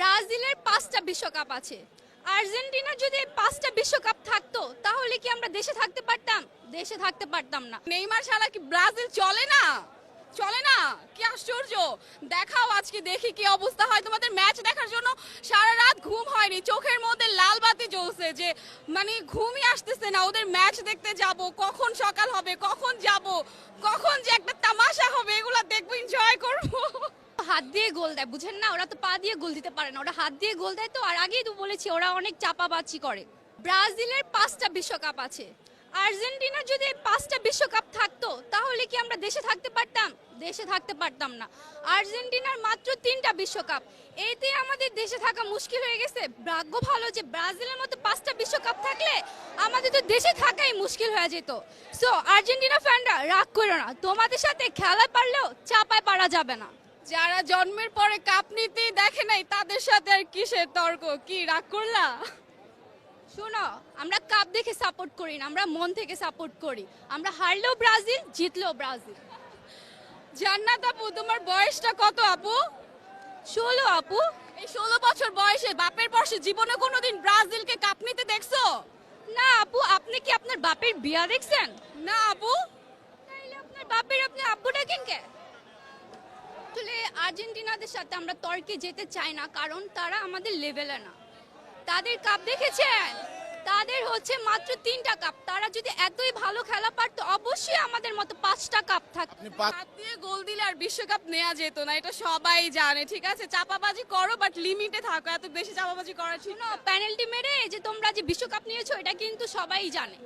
ব্রাজিলের 5টা বিশ্বকাপ আছে। আর্জেন্টিনার যদি এই 5টা বিশ্বকাপ থাকতো তাহলে কি আমরা দেশে থাকতে পারতাম? দেশে থাকতে পারতাম না। নেইমার ছাড়া কি ব্রাজিল চলে না? চলে না? কি আশ্চর্য! দেখাও আজকে দেখি কি অবস্থা হয়। তোমাদের ম্যাচ দেখার জন্য সারা রাত ঘুম হয়নি, চোখের মধ্যে লাল বাতি জ্বলছে যে মানে ঘুমই আসতেছে না। ওদের ম্যাচ দেখতে যাব, কখন সকাল হবে, কখন যাব, কখন যে একটা তামাশা হবে, এগুলা দেখবো, এনজয় করবো। হাত দিয়ে গোল দেয়, বুঝেন না? ওরা তো পা দিয়ে গোল দিতে পারে না, ওরা হাত দিয়ে গোল দেয়। তো আর আগেই তো বলেছি ওরা অনেক চাপাবাজি করে। ব্রাজিলের 5টা বিশ্বকাপ আছে। আর্জেন্টিনার যদি এই 5টা বিশ্বকাপ থাকতো তাহলে কি আমরা দেশে থাকতে পারতাম? দেশে থাকতে পারতাম না। আর্জেন্টিনার মাত্র 3টা বিশ্বকাপ, এতে আমাদের দেশে থাকা মুশকিল হয়ে গেছে। ভাগ্য ভালো যে ব্রাজিলের মতো 5টা বিশ্বকাপ থাকলে আমাদের তো দেশে থাকাই মুশকিল হয়ে যেত। সো আর্জেন্টিনা ফ্যানরা রাগ করো না, তোমাদের সাথে খেলা পারলেও চাপায় পারা যাবে না। যারা জন্মের পরে কাপ নিতেই দেখে নাই তাদের সাথে আর কিসের তর্ক? কি রাগ করলা? শোনো, আমরা কাপ দেখে সাপোর্ট করি না, আমরা মন থেকে সাপোর্ট করি। আমরা হারলেও ব্রাজিল, জিতলেও ব্রাজিল। জান্নাত আপু, তোমার বয়সটা কত আপু? 16 আপু। এই 16 বছর বয়সে বাপের বর্ষে জীবনে কোনোদিন ব্রাজিলকে কাপ নিতে দেখছো? না আপু, আপনি কি আপনার বাপের বিয়া দেখছেন? না আপু। তাইলে আপনার বাপের আপনি আব্বু ডাকেন কে? আসলে আর্জেন্টিনাদের সাথে আমরা তর্কে যেতে চাই না, কারণ তারা আমাদের লেভেলে না। তাদের কাপ দেখেছেন? তাদের হচ্ছে মাত্র 3টা কাপ। তারা যদি এতই ভালো খেলা পারতো অবশ্যই আমাদের মতো 5টা কাপ থাকতো। হাত দিয়ে গোল দিলে আর বিশ্বকাপ নেওয়া যেত না, এটা সবাই জানে। ঠিক আছে, চাপাবাজি করো বাট লিমিটে থাকো, এত বেশি চাপাবাজি করা ঠিক না। পেনাল্টি মেরে যে তোমরা যে বিশ্বকাপ নিয়েছো এটা কিন্তু সবাই জানে।